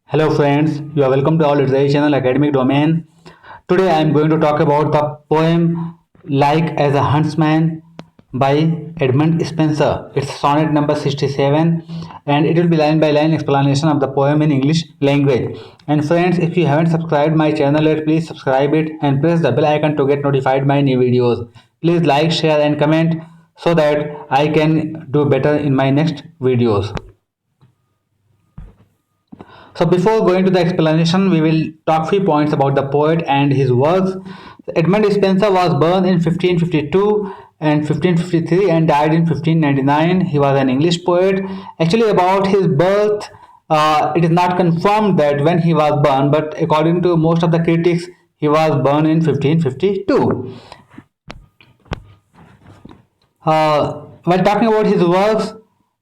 Hello friends, you are welcome to our literary channel Academic Domain. Today I am going to talk about the poem Like as a Huntsman by Edmund Spenser. It's sonnet number 67 and it will be line by line explanation of the poem in English language. And friends, if you haven't subscribed my channel yet, please subscribe it and press the bell icon to get notified my new videos. Please like, share and comment so that I can do better in my next videos. So before going to the explanation, we will talk few points about the poet and his works. Edmund Spenser was born in 1552 and 1553 and died in 1599. He was an English poet. Actually, about his birth, it is not confirmed that when he was born, but according to most of the critics, he was born in 1552. While talking about his works,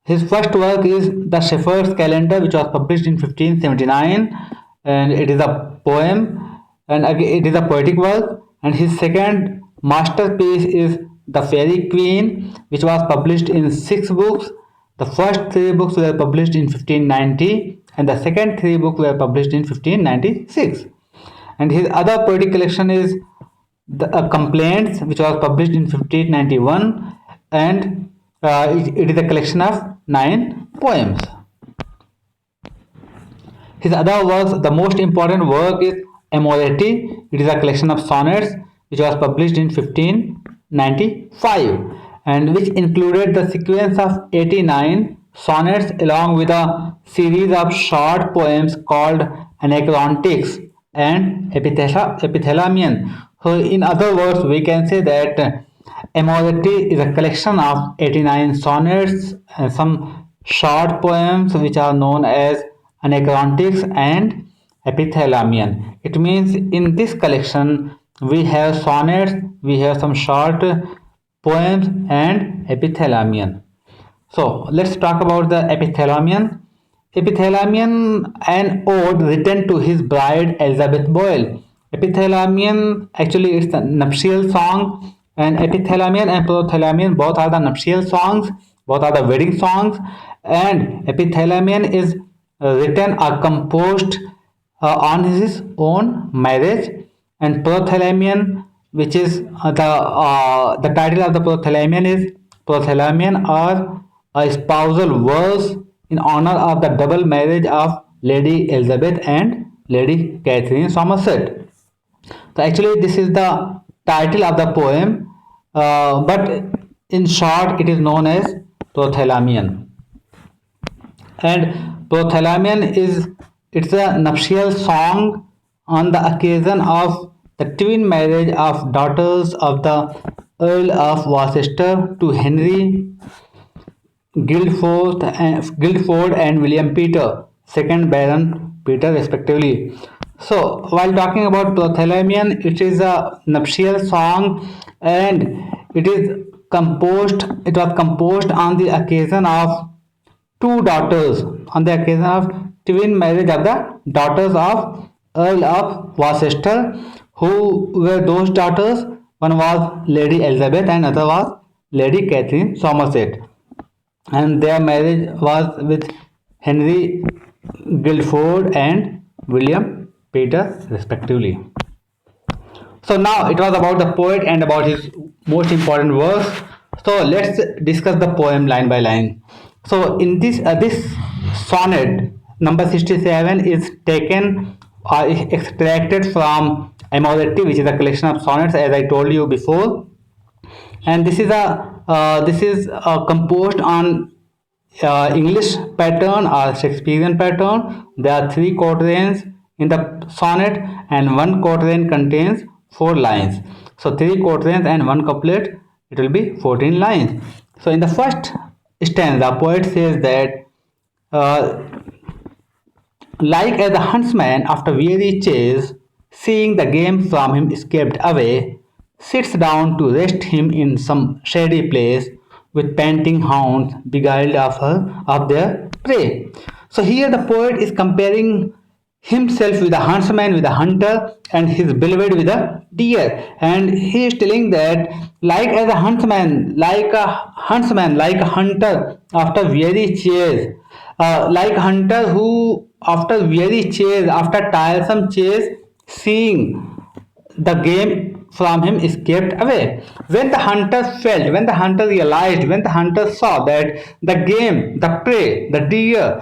his first work is The Shepherd's Calendar, which was published in 1579, and it is a poem, and again it is a poetic work. And his second masterpiece is The Fairy Queen, which was published in 6 books. The first 3 books were published in 1590, and the second 3 books were published in 1596. And his other poetic collection is the Complaints, which was published in 1591, and it is a collection of 9 poems. His other works, the most important work is Amoreti. It is a collection of sonnets which was published in 1595 and which included the sequence of 89 sonnets along with a series of short poems called Anacreontics and Epithalamion. So, in other words, we can say that Amoreti is a collection of 89 sonnets and some short poems which are known as Anacreontics and Epithalamion. It means in this collection we have sonnets, we have some short poems and Epithalamion. So let's talk about the Epithalamion. Epithalamion, an ode written to his bride Elizabeth Boyle. Epithalamion actually it's the nuptial song, and Epithalamion and Prothalamion both are the nuptial songs, both are the wedding songs, and Epithalamion is written or composed on his own marriage, and Prothalamion, which is the title of the Prothalamion is Prothalamion or a spousal verse in honor of the double marriage of Lady Elizabeth and Lady Catherine Somerset. So actually, this is the title of the poem, but in short, it is known as Prothalamion. And Prothalamion is it's a nuptial song on the occasion of the twin marriage of daughters of the Earl of Worcester to Henry Guildford and William Peter, second Baron Peter, respectively. So, while talking about Prothalamion, it is a nuptial song, and it is composed. It was composed on the occasion of two daughters, on the occasion of twin marriage of the daughters of Earl of Worcester. Who were those daughters? One was Lady Elizabeth, and other was Lady Catherine Somerset, and their marriage was with Henry Guildford and William Peter, respectively. So now it was about the poet and about his most important verse. So let's discuss the poem line by line. So in this sonnet number 67 is taken or extracted from Amoreti, which is a collection of sonnets, as I told you before, and this is composed on English pattern or Shakespearean pattern. There are 3 quatrains in the sonnet, and one quatrain contains 4 lines. So 3 quatrains and one couplet, it will be 14 lines. So in the first stanza, poet says that uh, like as a huntsman after weary chase, seeing the game from him escaped away, sits down to rest him in some shady place, with panting hounds beguiled of their prey. So here the poet is comparing himself with a huntsman, with a hunter, and his beloved with a deer. And he is telling that, like as a huntsman, like a hunter after weary chase, like a hunter who after weary chase, after tiresome chase, seeing the game from him escaped away. When the hunter felt, when the hunter realized, when the hunter saw that the game, the prey, the deer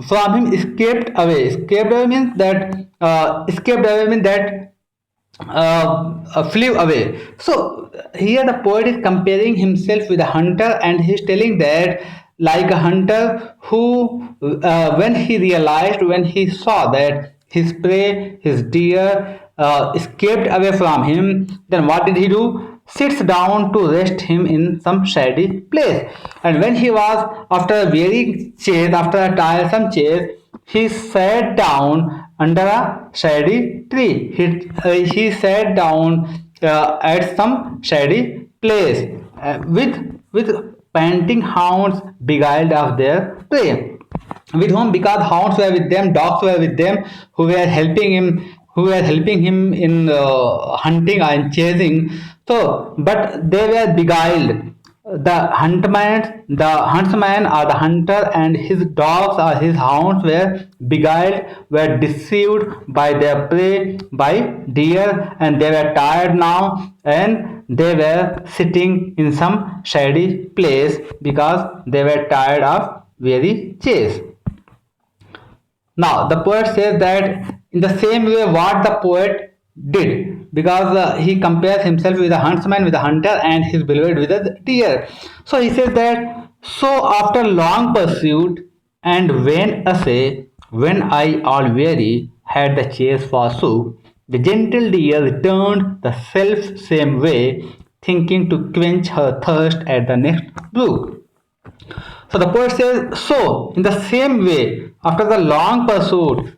from him escaped away. Escaped away means that flew away. So here the poet is comparing himself with a hunter, and he's telling that, like a hunter who, when he realized, when he saw that his prey, his deer, escaped away from him, then what did he do? Sits down to rest him in some shady place. And when he was, after a weary chase, after a tiresome chase, he sat down under a shady tree. He sat down at some shady place, with panting hounds beguiled of their prey. With whom? Because hounds were with them, dogs were with them, who were helping him in hunting and chasing. So, but they were beguiled. The huntsman or the hunter and his dogs or his hounds were beguiled, were deceived by their prey, by deer, and they were tired now, and they were sitting in some shady place because they were tired of weary chase. Now, the poet says that in the same way what the poet did, because he compares himself with a huntsman, with a hunter, and his beloved with a deer. So he says that, so after long pursuit and vain essay, when I all weary had the chase forsook, the gentle deer returned the self same way, thinking to quench her thirst at the next brook. So the poet says, so in the same way, after the long pursuit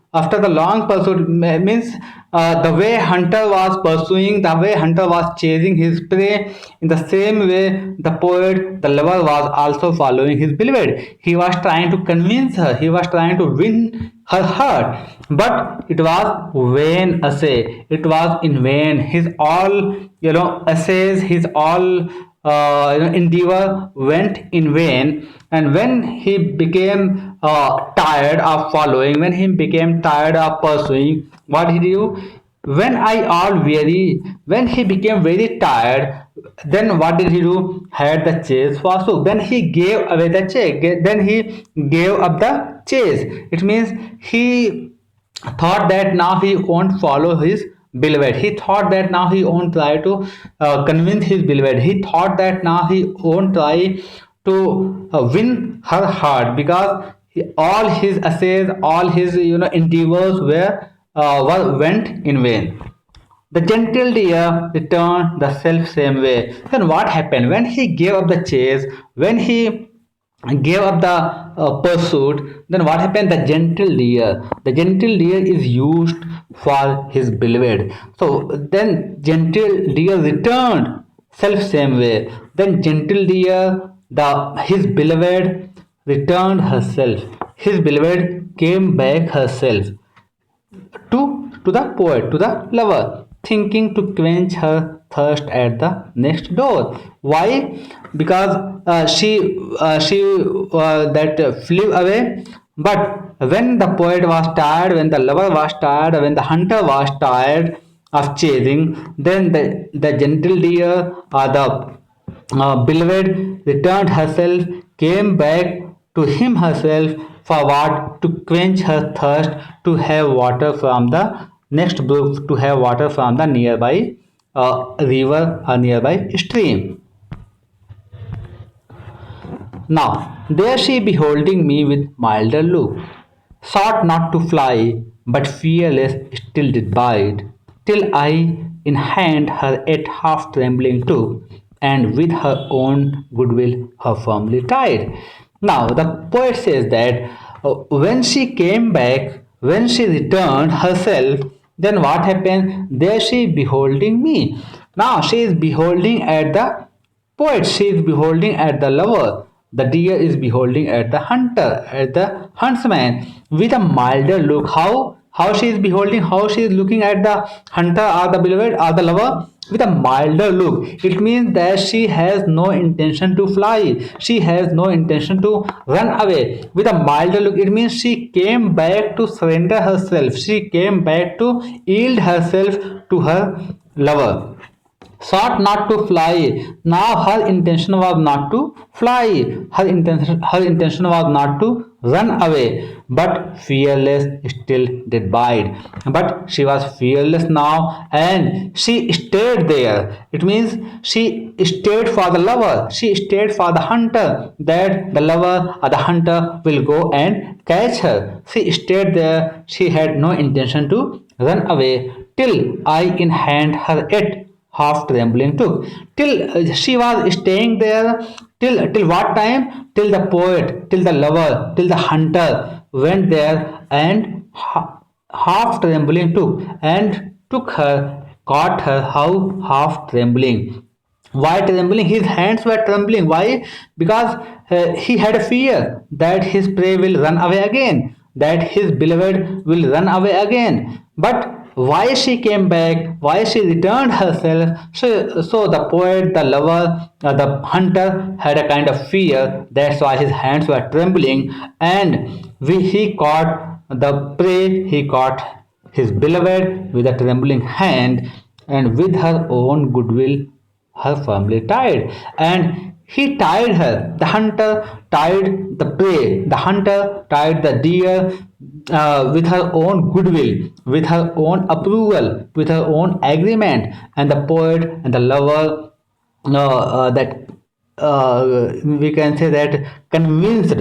means the way hunter was pursuing, the way hunter was chasing his prey, in the same way the poet, the lover, was also following his beloved. He was trying to convince her, he was trying to win her heart, but it was vain essay. It was in vain. His all essays, his all endeavor went in vain. And when he became tired of following, when he became tired of pursuing, what did he do? When he became very tired, then what did he do? Had the chase forsook. Then he gave away the chase. Then he gave up the chase. It means he thought that now he won't follow his beloved. He thought that now he won't try to convince his beloved. He thought that now he won't try to win her heart, because all his essays, all his endeavors went in vain. The gentle deer returned the self same way. Then what happened when he gave up the chase? When he gave up the pursuit, then what happened? The gentle deer is used for his beloved. So then gentle deer returned self same way. Then gentle deer, the his beloved, returned herself. His beloved came back herself to the poet, to the lover, thinking to quench her thirst at the next door. Why? Because she that flew away. But when the poet was tired, when the lover was tired, when the hunter was tired of chasing, then the gentle deer or the beloved returned herself, came back to him herself, for what? To quench her thirst, to have water from the next brook, to have water from the nearby river or nearby stream. Now, there she beholding me with milder look, sought not to fly, but fearless still did bide, till I in hand her yet half trembling took, and with her own goodwill her firmly tied. Now, the poet says that when she came back, when she returned herself, then what happened? There she beholding me. Now she is beholding at the poet, she is beholding at the lover, the deer is beholding at the hunter, at the huntsman, with a milder look. How she is beholding, how she is looking at the hunter or the beloved or the lover? With a milder look. It means that she has no intention to fly. She has no intention to run away. With a milder look, it means she came back to surrender herself. She came back to yield herself to her lover. Sought not to fly. Now her intention was not to fly. Her intention was not to run away. But fearless still did bide. But she was fearless now, and she stayed there. It means she stayed for the lover. She stayed for the hunter. That the lover or the hunter will go and catch her. She stayed there. She had no intention to run away till I in hand her yet half trembling took. Till she was staying there. Till what time? Till the poet, till the lover, till the hunter went there and half trembling took her, caught her, how half trembling. Why trembling? His hands were trembling. Why? Because he had a fear that his prey will run away again, that his beloved will run away again. But why she came back? Why she returned herself? So the poet, the lover, the hunter had a kind of fear. That's why his hands were trembling, and he caught the prey. He caught his beloved with a trembling hand, and with her own goodwill her firmly tied, and he tied her. The hunter tied the prey. The hunter tied the deer with her own goodwill, with her own approval, with her own agreement, and the poet and the lover that we can say that convinced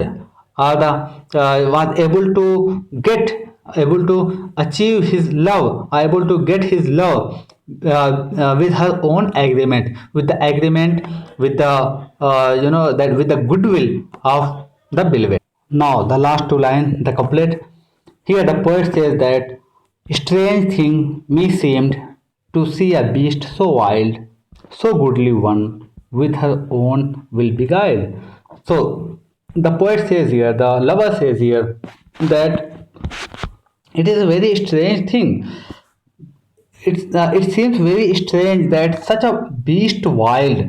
or the was able to get, able to achieve his love, able to get his love with her own agreement, with the agreement, with the that with the goodwill of the beloved. Now the last two lines, the couplet. Here the poet says that strange thing me seemed to see a beast so wild, so goodly one with her own will beguiled. So the poet says here, the lover says here that it is a very strange thing. It seems very strange that such a beast wild,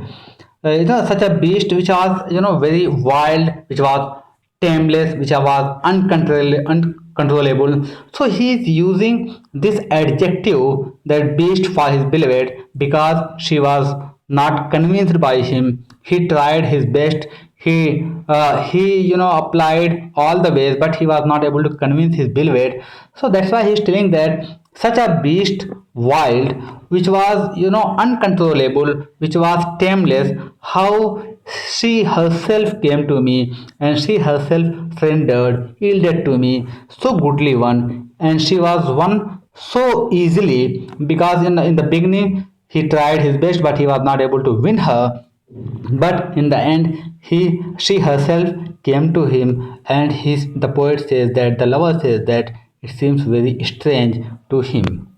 such a beast which was very wild, which was tameless, which was uncontrollable. So he is using this adjective, that beast, for his beloved because she was not convinced by him. He tried his best. He applied all the ways, but he was not able to convince his beloved. So that's why he is telling that such a beast wild, which was uncontrollable, which was tameless, how she herself came to me, and she herself surrendered, yielded to me, so goodly one, and she was won so easily, because in the beginning he tried his best but he was not able to win her, but in the end she herself came to him. And the poet says that, the lover says that it seems very strange to him.